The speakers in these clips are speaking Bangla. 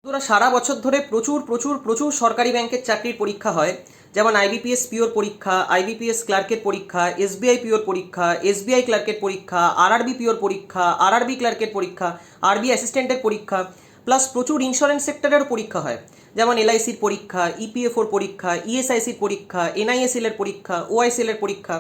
তোরা সারা বছর ধরে প্রচুর প্রচুর প্রচুর সরকারি ব্যাংকের চাকরির পরীক্ষা হয়, যেমন আইবিপিএস পিওর পরীক্ষা, আইবিপিএস ক্লার্কের পরীক্ষা, এসবিআই পিওর পরীক্ষা, এসবিআই ক্লার্কের পরীক্ষা, আরআরবি পিওর পরীক্ষা, আরআরবি ক্লার্কের পরীক্ষা, আরবি অ্যাসিস্ট্যান্টের পরীক্ষা, প্লাস প্রচুর ইন্স্যুরেন্স সেক্টরেরও পরীক্ষা হয়, যেমন এলআইসির পরীক্ষা, ইপিএফওর পরীক্ষা, ইএসআইসির পরীক্ষা, এনআইএসএল এর পরীক্ষা, ওআইসিএল এর পরীক্ষা।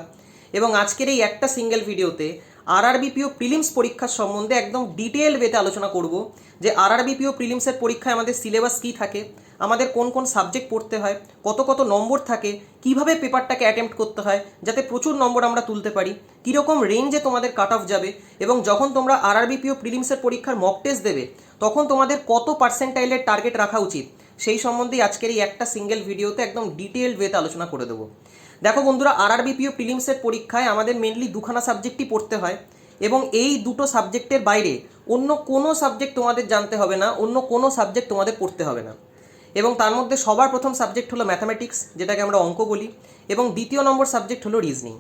এবং আজকের এই একটা সিঙ্গেল ভিডিওতে আরআরবিপিও প্রিলিমস পরীক্ষার সম্বন্ধে একদম ডিটেল ওয়েতে আলোচনা করব যে আরআরবিপিও প্রিলিমসের পরীক্ষায় আমাদের সিলেবাস কী থাকে, আমাদের কোন কোন সাবজেক্ট পড়তে হয়, কত কত নম্বর থাকে, কিভাবে পেপারটাকে অ্যাটেম্প্ট করতে হয় যাতে প্রচুর নম্বর আমরা তুলতে পারি, কীরকম রেঞ্জে তোমাদের কাট অফ যাবে, এবং যখন তোমরা আরআরবিপিও প্রিলিমসের পরীক্ষার মক টেস্ট দেবে তখন তোমাদের কত পার্সেন্টাইলের টার্গেট রাখা উচিত, সেই সম্বন্ধেই আজকের এই একটা সিঙ্গেল ভিডিওতে একদম ডিটেলড ওয়েতে আলোচনা করে দেবো। দেখো বন্ধুরা, আরআরবিপিও প্রিলিমসের পরীক্ষায় আমাদের মেনলি দুখানা সাবজেক্টই পড়তে হয়, এবং এই দুটো সাবজেক্টের বাইরে অন্য কোনো সাবজেক্ট তোমাদের জানতে হবে না, অন্য কোনো সাবজেক্ট তোমাদের পড়তে হবে না। এবং তার মধ্যে সবার প্রথম সাবজেক্ট হলো ম্যাথামেটিক্স, যেটাকে আমরা অঙ্ক বলি, এবং দ্বিতীয় নম্বর সাবজেক্ট হলো রিজনিং।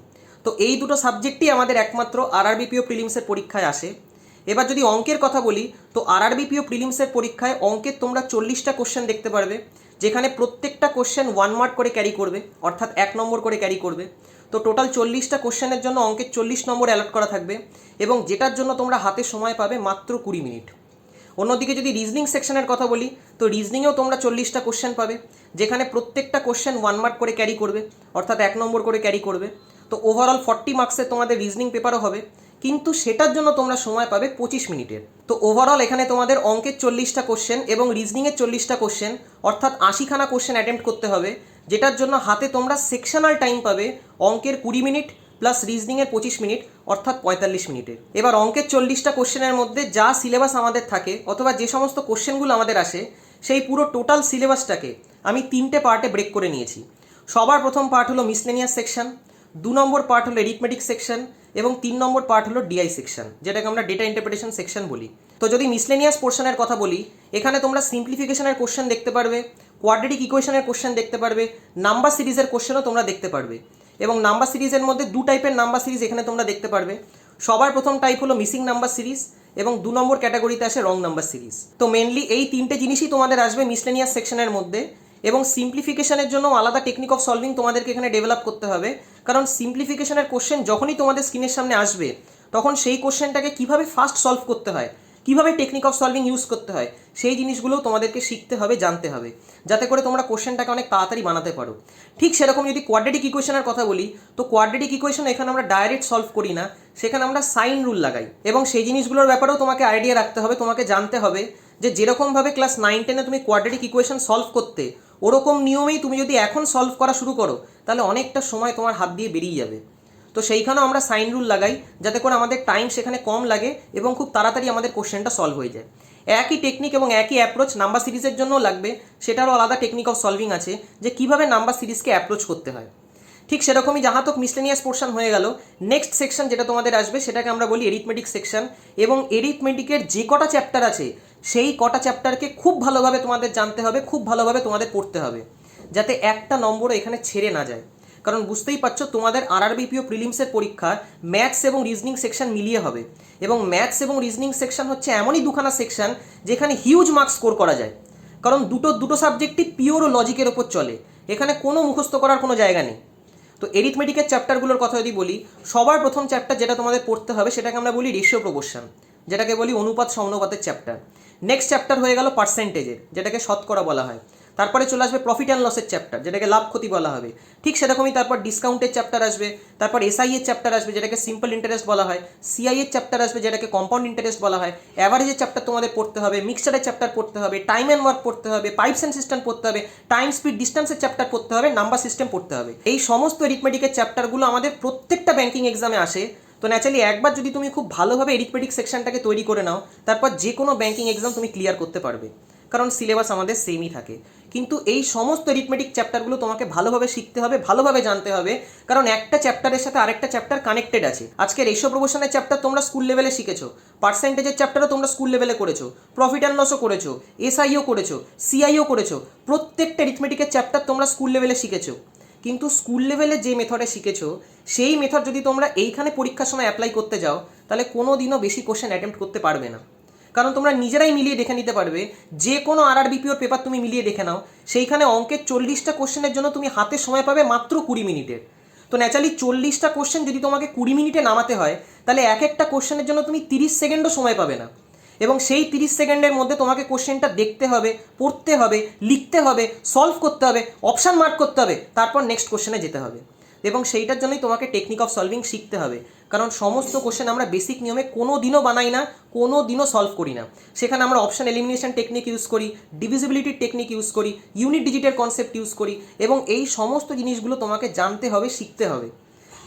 তো এই দুটো সাবজেক্টই আমাদের একমাত্র আরআরবিপিও প্রিলিমসের পরীক্ষায় আসে। এবার যদি অঙ্কের কথা বলি, তো আরআরবিপিও প্রিলিমসের পরীক্ষায় অঙ্কের তোমরা 40টা কোশ্চেন দেখতে পারবে, যেখানে প্রত্যেকটা কোশ্চেন 1 মার্ক করে ক্যারি করবে, অর্থাৎ 1 নম্বর করে ক্যারি করবে। তো টোটাল 40টা কোশ্চেনের জন্য অঙ্কের 40 নম্বর অ্যালট করা থাকবে, এবং যেটার জন্য তোমরা হাতে সময় পাবে মাত্র 20 মিনিট। অন্যদিকে যদি রিজনিং সেকশনের কথা বলি, তো রিজনিংয়েও তোমরা 40টা কোশ্চেন পাবে, যেখানে প্রত্যেকটা কোশ্চেন 1 মার্ক করে ক্যারি করবে, অর্থাৎ 1 নম্বর করে ক্যারি করবে। তো ওভারঅল 40 মার্কসের তোমাদের রিজনিং পেপারও হবে, কিন্তু সেটার জন্য তোমরা সময় পাবে 25 মিনিটের। তো ওভারঅল এখানে তোমাদের অঙ্কের 40টা কোশ্চেন এবং রিজনিংয়ের 40টা কোশ্চেন, অর্থাৎ 80খানা কোশ্চেন অ্যাটেম্প্ট করতে হবে, যেটার জন্য হাতে তোমরা সেকশনাল টাইম পাবে অঙ্কের 20 মিনিট প্লাস রিজনিংয়ের 25 মিনিট, অর্থাৎ 45 মিনিটের। এবার অঙ্কের 40টা কোশ্চেনের মধ্যে যা সিলেবাস আমাদের থাকে, অথবা যে সমস্ত কোশ্চেনগুলো আমাদের আসে, সেই পুরো টোটাল সিলেবাসটাকে আমি 3টে পার্টে ব্রেক করে নিয়েছি। সবার প্রথম পার্ট হলো মিসলেনিয়াস সেকশন, 2 নম্বর পার্ট হলো এরিথমেটিক সেকশন, এবং 3 নম্বর পার্ট হলো ডিআই সেকশন, যেটাকে আমরা ডেটা ইন্টারপ্রিটেশন সেকশন বলি। তো যদি মিসলেনিয়াস পোর্শনের কথা বলি, এখানে তোমরা সিম্পলিফিকেশনের কোশ্চেন দেখতে পারবে, কোয়াড্রেটিক ইকুয়েশনের কোশ্চেন দেখতে পারবে, নাম্বার সিরিজের কোশ্চেনও তোমরা দেখতে পারবে। এবং নাম্বার সিরিজের মধ্যে 2 টাইপের নাম্বার সিরিজ এখানে তোমরা দেখতে পারবে। সবার প্রথম টাইপ হলো মিসিং নাম্বার সিরিজ, এবং 2 নম্বর ক্যাটাগরিতে আসে রং নাম্বার সিরিজ। তো মেনলি এই 3টে জিনিসই তোমাদের আসবে মিসলেনিয়াস সেকশনের মধ্যে। এবং সিম্পলিফিকেশনের জন্য আলাদা টেকনিক অফ সলভিং তোমাদেরকে এখানে ডেভেলপ করতে হবে, কারণ সিম্পলিফিকেশনের কোশ্চেন যখনই তোমাদের স্ক্রিনের সামনে আসবে, তখন সেই কোশ্চেনটাকে কিভাবে ফাস্ট সলভ করতে হয়, কিভাবে টেকনিক অফ সলভিং ইউজ করতে হয়, সেই জিনিসগুলোও তোমাদেরকে শিখতে হবে, জানতে হবে, যাতে করে তোমরা কোশ্চেনটাকে অনেক তাড়াতাড়ি বানাতে পারো। ঠিক সেরকম যদি কোয়াড্রেটিক ইকুয়েশনের কথা বলি, তো কোয়াড্রেটিক ইকুয়েশন এখানে আমরা ডাইরেক্ট সলভ করি না, সেখানে আমরা সাইন রুল লাগাই। এবং সেই জিনিসগুলোর ব্যাপারেও তোমাকে আইডিয়া রাখতে হবে, তোমাকে জানতে হবে যে যেরকমভাবে ক্লাস 9-10-এ তুমি কোয়াড্রেটিক ইকুয়েশন সলভ করতে, ওরকম নিয়মেই তুমি যদি এখন সলভ করা শুরু করো, তাহলে অনেকটা সময় তোমার হাত দিয়ে বেরিয়ে যাবে। তো সেইখানেও আমরা সাইন রুল লাগাই, যাতে করে আমাদের টাইম সেখানে কম লাগে এবং খুব তাড়াতাড়ি আমাদের কোশ্চেনটা সলভ হয়ে যায়। একই টেকনিক এবং একই অ্যাপ্রোচ নাম্বার সিরিজের জন্যও লাগবে, সেটারও আলাদা টেকনিক অফ সলভিং আছে, যে কীভাবে নাম্বার সিরিজকে অ্যাপ্রোচ করতে হয়। ঠিক সেরকমই যাহা তক মিসলেনিয়াস পোর্শন হয়ে গেল, নেক্সট সেকশন যেটা তোমাদের আসবে সেটাকে আমরা বলি এরিথমেটিক সেকশন। এবং এরিথমেটিকের যে কটা চ্যাপ্টার আছে, সেই কটা চ্যাপ্টারকে খুব ভালোভাবে তোমাদের জানতে হবে, খুব ভালোভাবে তোমাদের পড়তে হবে, যাতে একটা নম্বরও এখানে ছেড়ে না যায়। কারণ বুঝতেই পারছো, তোমাদের আরআরবিপিও প্রিলিমসের পরীক্ষা ম্যাথস এবং রিজনিং সেকশন মিলিয়ে হবে, এবং ম্যাথস এবং রিজনিং সেকশন হচ্ছে এমনই দুখানা সেকশন যেখানে হিউজ মার্কস স্কোর করা যায়, কারণ দুটো সাবজেক্টই পিওর ও লজিকের ওপর চলে, এখানে কোনো মুখস্থ করার কোনো জায়গা নেই। তো এরিথমেটিকের চ্যাপ্টারগুলোর কথা যদি বলি, সবার প্রথম চ্যাপ্টার যেটা তোমাদের পড়তে হবে সেটাকে আমরা বলি রেশিও প্রপোর্শন, যেটাকে বলি অনুপাত সমানুপাতের চ্যাপ্টার। নেক্সট চ্যাপ্টার হয়ে গেল পার্সেন্টেজের, যেটাকে শতকরা বলা হয়। তারপরে চলে আসবে প্রফিট অ্যান্ড লসের চ্যাপ্টার, যেটাকে লাভ ক্ষতি বলা হবে। ঠিক সেরকমই তারপর ডিসকাউন্টের চ্যাপ্টার আসবে, তারপর এসআই এর চ্যাপ্টার আসবে, যেটাকে সিম্পল ইন্টারেস্ট বলা হয়। সিআই এর চ্যাপ্টার আসবে, যেটাকে কম্পাউন্ড ইন্টারেস্ট বলা হয়। অ্যাভারেজের চ্যাপ্টার তোমাদের পড়তে হবে, মিক্সচারের চ্যাপ্টার পড়তে হবে, টাইম অ্যান্ড ওয়ার্ক পড়তে হবে, পাইপস অ্যান্ড সিস্টেম পড়তে হবে, টাইম স্পিড ডিস্টেন্সের চ্যাপ্টার পড়তে হবে, নাম্বার সিস্টেম পড়তে হবে। এই সমস্ত এরিথমেটিকের চ্যাপ্টারগুলো আমাদের প্রত্যেকটা ব্যাংকিং এক্সামে আসে। তো ন্যাচারালি একবার যদি তুমি খুব ভালোভাবে এরিথমেটিক সেকশনটাকে তৈরি করে নাও, তারপর যে কোনো ব্যাংকিং এক্সাম তুমি ক্লিয়ার করতে পারবে, কারণ সিলেবাস আমাদের সেমই থাকে। কিন্তু এই সমস্ত এরিথমেটিক চ্যাপ্টারগুলো তোমাকে ভালোভাবে শিখতে হবে, ভালোভাবে জানতে হবে, কারণ একটা চ্যাপ্টারের সাথে আরেকটা চ্যাপ্টার কানেক্টেড আছে। আজকে রেশিও প্রপোর্শনের চ্যাপ্টার তোমরা স্কুল লেভেলে শিখেছো, পার্সেন্টেজের চ্যাপ্টারও তোমরা স্কুল লেভেলে করেছো, প্রফিট অ্যান্ড লসও করেছো, এসআইও করেছো, সিআইও করেছো, প্রত্যেকটা এরিথমেটিকের চ্যাপ্টার তোমরা স্কুল লেভেলে শিখেছো। কিন্তু স্কুল লেভেলে যে মেথডে শিখেছো, সেই মেথড যদি তোমরা এইখানে পরীক্ষার সময় অ্যাপ্লাই করতে যাও, তাহলে কোনো দিনও বেশি কোশ্চেন অ্যাটেম্প্ট করতে পারবে না। কারণ তোমরা নিজেরাই মিলিয়ে দেখে নিতে পারবে, যে কোনো আরআরবিপিওর পেপার তুমি মিলিয়ে দেখে নাও, সেইখানে অঙ্কের 40টা কোশ্চেনের জন্য তুমি হাতে সময় পাবে মাত্র 20 মিনিটের। তো ন্যাচারালি 40টা কোশ্চেন যদি তোমাকে 20 মিনিটে নামাতে হয়, তাহলে এক একটা কোশ্চেনের জন্য তুমি 30 সেকেন্ডও সময় পাবে না। এবং সেই 30 সেকেন্ডের মধ্যে তোমাকে কোশ্চেনটা দেখতে হবে, পড়তে হবে, লিখতে হবে, সলভ করতে হবে, অপশান মার্ক করতে হবে, তারপর নেক্সট কোশ্চেনে যেতে হবে। এবং সেইটার জন্যই তোমাকে টেকনিক অফ সলভিং শিখতে হবে, কারণ সমস্ত কোশ্চেন আমরা বেসিক নিয়মে কোনো দিনও বানাই না, কোনো দিনও সলভ করি না। সেখানে আমরা অপশন এলিমিনেশন টেকনিক ইউজ করি, ডিভিজিবিলিটির টেকনিক ইউজ করি, ইউনিট ডিজিটের কনসেপ্ট ইউজ করি, এবং এই সমস্ত জিনিসগুলো তোমাকে জানতে হবে, শিখতে হবে,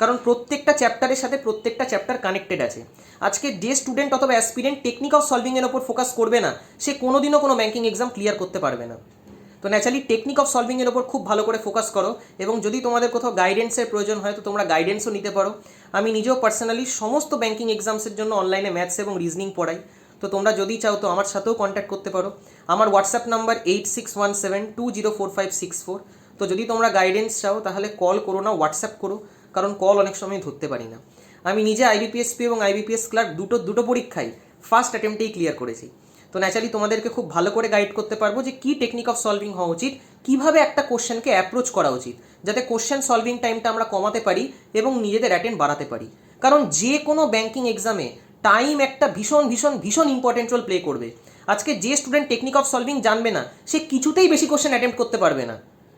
কারণ প্রত্যেকটা চ্যাপ্টারের সাথে প্রত্যেকটা চ্যাপ্টার কানেক্টেড আছে। আজকে যে স্টুডেন্ট অথবা অ্যাসপিরেন্ট টেকনিক অফ সলভিংয়ের ওপর ফোকাস করবে না, সে কোনোদিনও কোনো ব্যাঙ্কিং এক্সাম ক্লিয়ার করতে পারবে না। তো ন্যাচারালি টেকনিক অফ সলভিংয়ের ওপর খুব ভালো করে ফোকাস করো, এবং যদি তোমাদের কোথাও গাইডেন্সের প্রয়োজন হয় তো তোমরা গাইডেন্সও নিতে পারো। আমি নিজেও পার্সোনালি সমস্ত ব্যাঙ্কিং এক্সামসের জন্য অনলাইনে ম্যাথস এবং রিজনিং পড়াই। তো তোমরা যদি চাও তো আমার সাথেও কন্ট্যাক্ট করতে পারো। আমার হোয়াটসঅ্যাপ নাম্বার 8617204564। তো যদি তোমরা গাইডেন্স চাও তাহলে কল করো না, হোয়াটসঅ্যাপ করো, কারণ কল অনেক সময় ধরতে পারি না। আমি নিজে আইবিপিএসপি এবং আইবিপিএস ক্লার্ক দুটো পরীক্ষাই ফার্স্ট অ্যাটেম্পটেই ক্লিয়ার করেছি। তো ন্যাচারালি তোমাদেরকে খুব ভালো করে গাইড করতে পারবো যে কী টেকনিক অফ সলভিং হওয়া উচিত, কীভাবে একটা কোশ্চেনকে অ্যাপ্রোচ করা উচিত, যাতে কোশ্চেন সলভিং টাইমটা আমরা কমাতে পারি এবং নিজেদের অ্যাটেন্ড বাড়াতে পারি। কারণ যে কোনো ব্যাঙ্কিং এক্সামে টাইম একটা ভীষণ ভীষণ ভীষণ ইম্পর্টেন্ট রোল প্লে করবে। আজকে যে স্টুডেন্ট টেকনিক অফ সলভিং জানবে না, সে কিছুতেই বেশি কোশ্চেন অ্যাটেম্প্ট করতে পারবে না,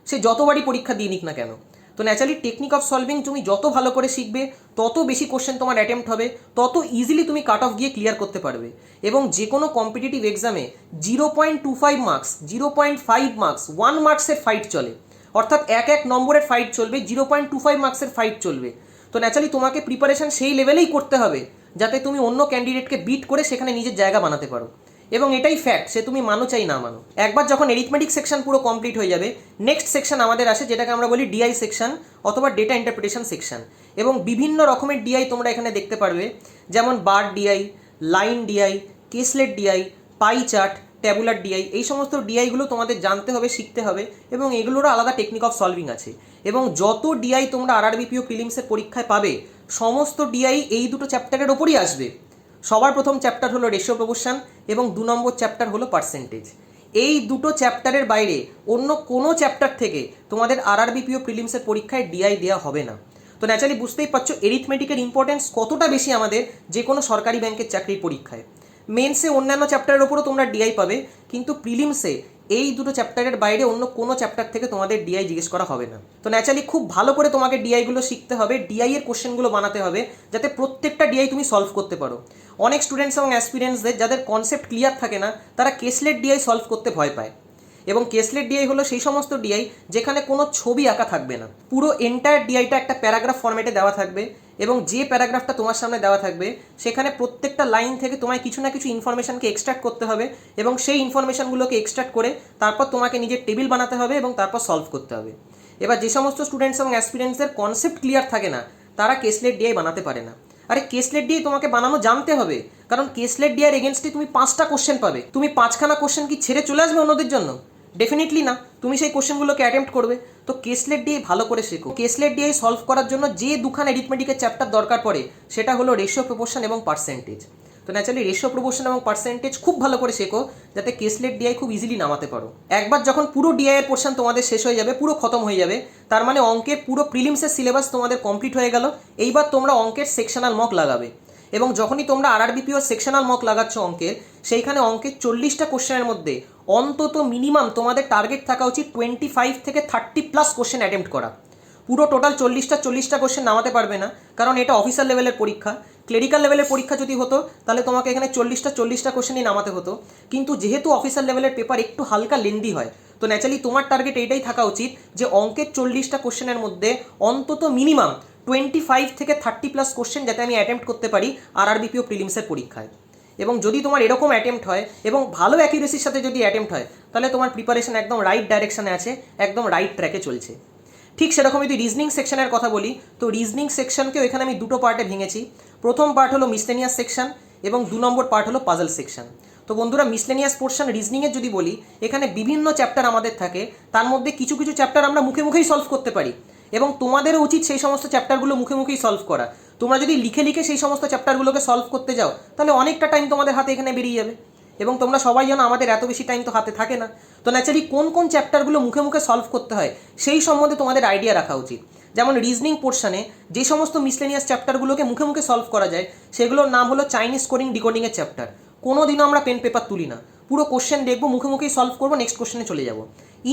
সে যতবারই পরীক্ষা দিয়ে নিক না কেন। তো ন্যাচারালি টেকনিক অফ সলভিং তুমি যত ভালো করে শিখবে, তত বেশি কোশ্চেন তোমার অ্যাটেম্প্ট হবে, তত ইজিলি তুমি কাট অফ গিয়ে ক্লিয়ার করতে পারবে। এবং যে কোনো কম্পিটিটিভ এক্সামে 0.25 মার্কস, 0.5 মার্কস, 1 মার্কসের ফাইট চলে, অর্থাৎ এক নম্বরের ফাইট চলবে, 0.25 মার্কসের ফাইট চলবে। তো ন্যাচারালি তোমাকে প্রিপারেশন সেই লেভেলেই করতে হবে যাতে তুমি অন্য ক্যান্ডিডেটকে বিট করে সেখানে নিজের জায়গা বানাতে পারো। এবং এটাই ফ্যাক্ট, সে তুমি মানো চাই না মানো। একবার যখন এরিথমেটিক সেকশন পুরো কমপ্লিট হয়ে যাবে, নেক্সট সেকশন আমাদের আসে যেটাকে আমরা বলি ডিআই সেকশন অথবা ডেটা ইন্টারপ্রিটেশন সেকশন। এবং বিভিন্ন রকমের ডিআই তোমরা এখানে দেখতে পারবে, যেমন bar DI, line DI, caselet DI, pie chart, tabular DI. এই সমস্ত ডিআইগুলো তোমাদের জানতে হবে, শিখতে হবে, এবং এগুলোরও আলাদা টেকনিক অফ সলভিং আছে। এবং যত ডিআই তোমরা আরআরবিপিও প্রিলিমসের পরীক্ষায় পাবে, সমস্ত ডিআই এই দুটো চ্যাপ্টারের ওপরই আসবে। সবার প্রথম চ্যাপ্টার হলো রেশিও প্রপোর্শন এবং 2 নম্বর চ্যাপ্টার হলো পার্সেন্টেজ। এই দুটো চ্যাপ্টারের বাইরে অন্য কোনো চ্যাপ্টার থেকে তোমাদের আরআরবিপিও প্রিলিমসের পরীক্ষায় ডিআই দেওয়া হবে না। তো ন্যাচারালি বুঝতেই পারছো এরিথমেটিকের ইম্পর্টেন্স কতটা বেশি আমাদের যে কোনো সরকারি ব্যাংকের চাকরির পরীক্ষায়। মেন্সে অন্যান্য চ্যাপ্টারের ওপরও তোমরা ডিআই পাবে, কিন্তু প্রিলিমসে এই দুটো চ্যাপ্টারের বাইরে অন্য কোনো চ্যাপ্টার থেকে তোমাদের ডিআই জিজ্ঞেস করা হবে না। তো ন্যাচারালি খুব ভালো করে তোমাকে ডিআইগুলো শিখতে হবে, ডিআই এর কোশ্চেনগুলো বানাতে হবে, যাতে প্রত্যেকটা ডিআই তুমি সলভ করতে পারো। অনেক স্টুডেন্টস এবং অ্যাসপিরেন্টসদের যাদের কনসেপ্ট ক্লিয়ার থাকে না, তারা কেসলেট ডিআই সলভ করতে ভয় পায়। এবং কেসলেট ডিআই হলো সেই সমস্ত ডিআই যেখানে কোনো ছবি আঁকা থাকবে না, পুরো এন্টায়ার ডিআইটা একটা প্যারাগ্রাফ ফরম্যাটে দেওয়া থাকবে, এবং যে প্যারাগ্রাফটা তোমার সামনে দেওয়া থাকবে সেখানে প্রত্যেকটা লাইন থেকে তোমায় কিছু না কিছু ইনফরমেশনকে এক্সট্রাক্ট করতে হবে, এবং সেই ইনফরমেশনগুলোকে এক্সট্রাক্ট করে তারপর তোমাকে নিজের টেবিল বানাতে হবে এবং তারপর সলভ করতে হবে। এবার যে সমস্ত স্টুডেন্টস এবং অ্যাসপিরেন্টসদের কনসেপ্ট ক্লিয়ার থাকে না, তারা কেসলেট ডিআই বানাতে পারে না। আরে কেসলেট ডিআই তোমাকে বানানো জানতে হবে, কারণ কেসলেট ডিআইয়ের এগেনস্টে তুমি 5টা কোশ্চেন পাবে। তুমি 5খানা কোশ্চেন কি ছেড়ে চলে আসবে অন্যদের জন্য? ডেফিনেটলি না, তুমি সেই কোশ্চেনগুলোকে অ্যাটেম্প্ট করবে। তো কেসলেট ডিআই ভালো করে শেখো। কেসলেট ডিআই সলভ করার জন্য যে দুখানা এরিথমেটিকের চ্যাপ্টার দরকার পড়ে, সেটা হলো রেশিও প্রপোর্শন এবং পার্সেন্টেজ। তো ন্যাচারালি রেশিও প্রপোর্শন এবং পার্সেন্টেজ খুব ভালো করে শেখো, যাতে কেসলেট ডিআই খুব ইজিলি নামাতে পারো। একবার যখন পুরো ডিআই এর পোর্শন তোমাদের শেষ হয়ে যাবে, পুরো খতম হয়ে যাবে, তার মানে অঙ্কের পুরো প্রিলিমসের সিলেবাস তোমাদের কমপ্লিট হয়ে গেল। এইবার তোমরা অঙ্কের সেকশনাল মক লাগাবে, এবং যখনই তোমরা আরআরবিপিওর সেকশনাল মক লাগাচ্ছ অঙ্কের, সেইখানে অঙ্কের 40টা কোশ্চেনের মধ্যে অন্তত মিনিমাম তোমাদের টার্গেট থাকা উচিত 25 থেকে 30+ কোশ্চেন অ্যাটেম্প্ট করা। পুরো টোটাল 40টা কোশ্চেন নামাতে পারবে না, কারণ এটা অফিসার লেভেলের পরীক্ষা। ক্লেরিক্যাল লেভেলের পরীক্ষা যদি হতো তাহলে তোমাকে এখানে 40টা কোশ্চেনই নামাতে হতো, কিন্তু যেহেতু অফিসার লেভেলের পেপার একটু হালকা লেন্দি হয়, তো ন্যাচারালি তোমার টার্গেট এইটাই থাকা উচিত যে অঙ্কের 40টা কোশ্চেনের মধ্যে অন্তত মিনিমাম 25 থেকে 30+ কোশ্চেন যাতে আমি অ্যাটেম্প্ট করতে পারি আরআরবিপিও প্রিলিমসের পরীক্ষায়। এবং যদি তোমার এরকম অ্যাটেম্প্ট হয় এবং ভালো অ্যাকিউরেসির সাথে যদি অ্যাটেম্প্ট হয়, তাহলে তোমার প্রিপারেশন একদম রাইট ডাইরেকশানে আছে, একদম রাইট ট্র্যাকে চলছে। ঠিক সেরকম যদি রিজনিং সেকশনের কথা বলি, তো রিজনিং সেকশনকেও এখানে আমি দুটো পার্টে ভেঙেছি। প্রথম পার্ট হলো মিসলেনিয়াস সেকশন এবং 2 নম্বর পার্ট হলো পাজল সেকশন। তো বন্ধুরা, মিসলেনিয়াস পোর্শন রিজনিংয়ের যদি বলি, এখানে বিভিন্ন চ্যাপ্টার আমাদের থাকে, তার মধ্যে কিছু কিছু চ্যাপ্টার আমরা মুখে মুখেই সলভ করতে পারি, এবং তোমাদেরও উচিত সেই সমস্ত চ্যাপ্টারগুলো মুখে মুখেই সলভ করা। তোমরা যদি লিখে লিখে সেই সমস্ত চ্যাপ্টারগুলোকে সলভ করতে যাও, তাহলে অনেকটা টাইম তোমাদের হাতে এখানে বেরিয়ে যাবে। এবং তোমরা সবাই জানো আমাদের এত বেশি টাইম তো হাতে থাকে না। তো ন্যাচারালি কোন কোন চ্যাপ্টারগুলো মুখে মুখে সলভ করতে হয় সেই সম্বন্ধে তোমাদের আইডিয়া রাখা উচিত। যেমন রিজনিং পোর্শনে যে সমস্ত মিসলেনিয়াস চ্যাপ্টারগুলোকে মুখে মুখে সলভ করা যায় সেগুলোর নাম হলো চাইনিজ কোডিং ডিকোডিংয়ের চ্যাপ্টার। কোনো দিনও আমরা পেন পেপার তুলি না, পুরো কোশ্চেন দেখবো, মুখে মুখেই সলভ করবো, নেক্সট কোশ্চেনে চলে যাবো।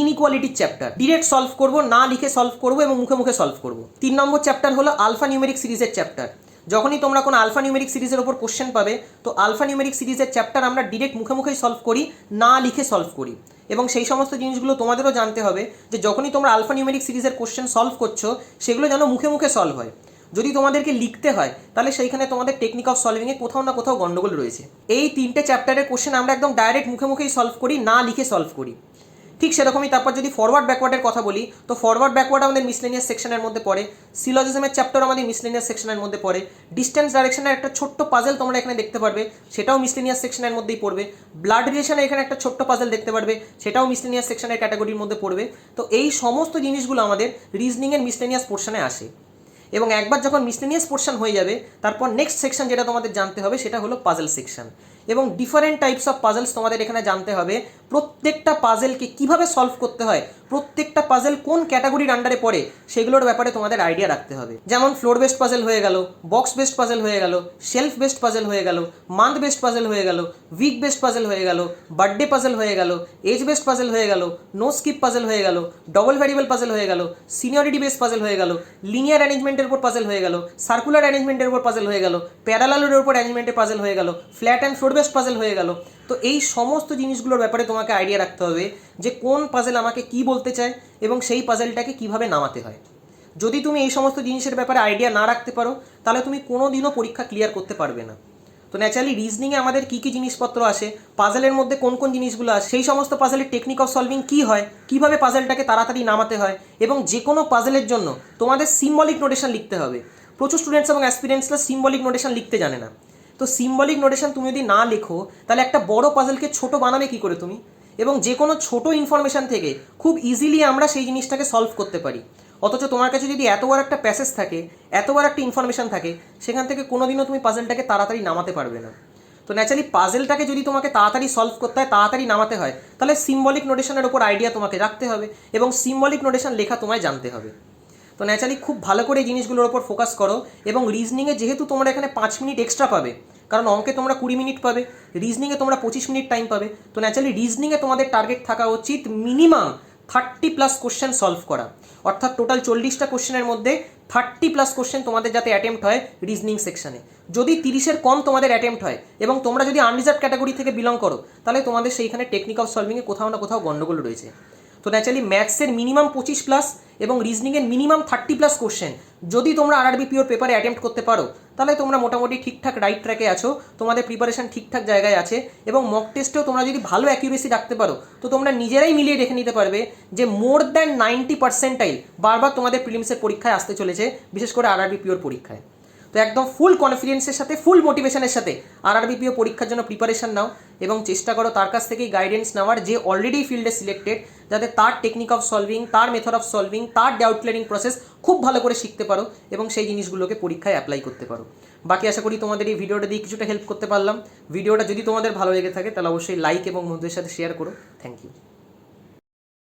ইনইকুয়ালিটির চ্যাপ্টার ডিরেক্ট সলভ করবো, না লিখে সলভ করবো এবং মুখে মুখে সলভ করবো। 3 নম্বর চ্যাপ্টার হলো আলফা নিউমেরিক সিরিজের চ্যাপ্টার। যখনই তোমরা কোনো আলফা নিউমেরিক সিরিজের ওপর কোশ্চেন পাবে তো আলফা নিউমেরিক সিরিজের চ্যাপ্টার আমরা ডিরেক্ট মুখে মুখেই সলভ করি, না লিখে সলভ করি। এবং সেই সমস্ত জিনিসগুলো তোমাদেরও জানতে হবে যে যখনই তোমরা আলফা নিউমেরিক সিরিজের কোশ্চেন সলভ করছো সেগুলো যেন মুখে মুখে সলভ হয়। যদি তোমাদেরকে লিখতে হয় তাহলে সেইখানে তোমাদের টেকনিক অফ সলভিংয়ে কোথাও না কোথাও গন্ডগোল রয়েছে। এই 3টে চ্যাপ্টারের কোশ্চেন আমরা একদম ডাইরেক্ট মুখে মুখেই সলভ করি, না লিখে সলভ করি। ঠিক সেরকমই তারপর যদি ফরওয়ার্ড ব্যাকওয়ার্ডের কথা বলি তো ফরওয়ার্ড ব্যাকওয়ার্ড আমাদের মিসলেনিয়াস সেকশনের মধ্যে পড়ে, সিলজিজমের চ্যাপ্টার আমাদের মিসলেনিয়াস সেকশনের মধ্যে পড়ে, ডিস্টেন্স ডাইরেকশনের একটা ছোট্ট পাজেল তোমরা এখানে দেখতে পারবে, সেটাও মিসলেনিয়াস সেকশনের মধ্যেই পড়বে। ব্লাড রিলেশনের এখানে একটা ছোট্ট পাজেল দেখতে পারবে, সেটাও মিসলেনিয়াস সেকশনের ক্যাটাগরির মধ্যে পড়বে। তো এই সমস্ত জিনিসগুলো আমাদের রিজনিংয়ের মিসলেনিয়াস পোর্শনে আসে। এবং একবার যখন মিসলেনিয়াস পোর্শন হয়ে যাবে তারপর নেক্সট সেকশন যেটা তোমাদের জানতে হবে সেটা হলো পাজেল সেকশন। এবং ডিফারেন্ট টাইপস অফ পাজেলস তোমাদের এখানে জানতে হবে, প্রত্যেকটা পাজেলকে কিভাবে সলভ করতে হয়, প্রত্যেকটা পাজেল কোন ক্যাটাগরির আন্ডারে পড়ে সেগুলোর ব্যাপারে তোমাদের আইডিয়া রাখতে হবে। যেমন ফ্লোর বেসড পাজেল হয়ে গেল, বক্স বেসড পাজেল হয়ে গেল, শেলফ বেসড পাজেল হয়ে গেল, মান্থ বেসড পাজেল হয়ে গেল, উইক বেসড পাজেল হয়ে গেল, বার্থডে পাজেল হয়ে গেল, এজ বেসড পাজেল হয়ে গেল, নো স্কিপ পাজেল হয়ে গেল, ডবল ভ্যারিয়েবল পাজেল হয়ে গেল, সিনিয়রিটি বেসড পাজেল হয়ে গেল, লিনিয়ার অ্যারেঞ্জমেন্টের উপর পাজেল হয়ে গেল, সার্কুলার অ্যারেঞ্জমেন্টের উপর পাজেল হয়ে গেল, প্যারালালের উপর অ্যারেঞ্জমেন্টের পাজেল হয়ে গেল, flat and floor based puzzle হয়ে গেল। তো এই সমস্ত জিনিসগুলোর ব্যাপারে তোমাকে আইডিয়া রাখতে হবে যে কোন পাজেল আমাকে কি বলতে চায় এবং সেই পাজেলটাকে কিভাবে নামাতে হয়। যদি তুমি এই সমস্ত জিনিসের ব্যাপারে আইডিয়া না রাখতে পারো তাহলে তুমি কোনো দিনও পরীক্ষা ক্লিয়ার করতে পারবে না। তো ন্যাচারালি রিজনিংয়ে আমাদের কী কী জিনিসপত্র আসে, পাজেলের মধ্যে কোন কোন জিনিসগুলো আসে, সেই সমস্ত পাজেলের টেকনিক অফ সলভিং কী হয়, কীভাবে পাজেলটাকে তাড়াতাড়ি নামাতে হয়, এবং যে কোনো পাজেলের জন্য তোমাদের সিম্বলিক নোটেশন লিখতে হবে। প্রচুর স্টুডেন্টস এবং অ্যাসপিরেন্টসরা সিম্বলিক নোটেশন লিখতে জানে না। তো সিম্বলিক নোটেশন তুমি যদি না লেখো তাহলে একটা বড় পাজেলকে ছোট বানাবে কী করে তুমি, এবং যে কোনো ছোট ইনফরমেশান থেকে খুব ইজিলি আমরা সেই জিনিসটাকে সলভ করতে পারি। অথচ তোমার কাছে যদি এত বড় একটা প্যাসেজ থাকে, এত বড় একটা ইনফরমেশান থাকে, সেখান থেকে কোনোদিনও তুমি পাজেলটাকে তাড়াতাড়ি নামাতে পারবে না। তো ন্যাচারালি পাজেলটাকে যদি তোমাকে তাড়াতাড়ি সলভ করতে হয়, তাড়াতাড়ি নামাতে হয়, তাহলে সিম্বলিক নোটেশনের উপর আইডিয়া তোমাকে রাখতে হবে এবং সিম্বলিক নোটেশন লেখা তোমায় জানতে হবে। তো ন্যাচারালি খুব ভালো করে এই জিনিসগুলোর ওপর ফোকাস করো। এবং রিজনিংয়ে যেহেতু তোমরা এখানে 5 মিনিট এক্সট্রা পাবে, কারণ অঙ্কে তোমরা 20 মিনিট পাবে, রিজনিংয়ে তোমরা 25 মিনিট টাইম পাবে। তো ন্যাচারালি রিজনিংয়ে তোমাদের টার্গেট থাকা উচিত মিনিমাম 30+ কোশ্চেন সলভ করা, অর্থাৎ টোটাল 40টা কোশ্চেনের মধ্যে 30+ কোশ্চেন তোমাদের যাতে অ্যাটেম্প্ট হয় রিজনিং সেকশনে। যদি 30-এর কম তোমাদের অ্যাটেম্প্ট হয় এবং তোমরা যদি আনরিজার্ভ ক্যাটাগরি থেকে বিলং করো তাহলে তোমাদের সেইখানে টেকনিক অফ সলভিংয়ে কোথাও না কোথাও গন্ডগোল রয়েছে। তো ন্যাচারালি ম্যাথসের মিনিমাম 25+ এবং রিজনিংয়ের মিনিমাম 30+ কোশ্চেন যদি তোমরা আরআরবি পিওর পেপারে অ্যাটেম্প্ট করতে পারো তাহলে তোমরা মোটামুটি ঠিকঠাক রাইট ট্র্যাকে আছো, তোমাদের প্রিপারেশন ঠিকঠাক জায়গায় আছে। এবং মক টেস্টেও তোমরা যদি ভালো অ্যাকিউরেসি রাখতে পারো তো তোমরা নিজেরাই মিলিয়ে দেখে নিতে পারবে যে মোর দ্যান 90% বারবার তোমাদের প্রিলিমসের পরীক্ষায় আসতে চলেছে, বিশেষ করে আরআরবি পিওর পরীক্ষায়। তো একদম ফুল কনফিডেন্সের সাথে, ফুল মোটিভেশনের সাথে আরআরবি পিও পরীক্ষার জন্য প্রিপারেশন নাও এবং চেষ্টা করো তার কাছ থেকেই গাইডেন্স নেওয়ার, যে অলরেডি ফিল্ডে সিলেক্টেড, যাতে তার টেকনিক অফ সলভিং, তার মেথড অফ সলভিং, তার ডাউট ক্লিয়ারিং প্রসেস খুব ভালো করে শিখতে পারো এবং সেই জিনিসগুলোকে পরীক্ষায় অ্যাপ্লাই করতে পারো। বাকি আশা করি তোমাদের এই ভিডিওটা দিয়ে কিছুটা হেল্প করতে পারলাম। ভিডিওটা যদি তোমাদের ভালো লেগে থাকে তাহলে অবশ্যই লাইক এবং বন্ধুদের সাথে শেয়ার করো। Thank you.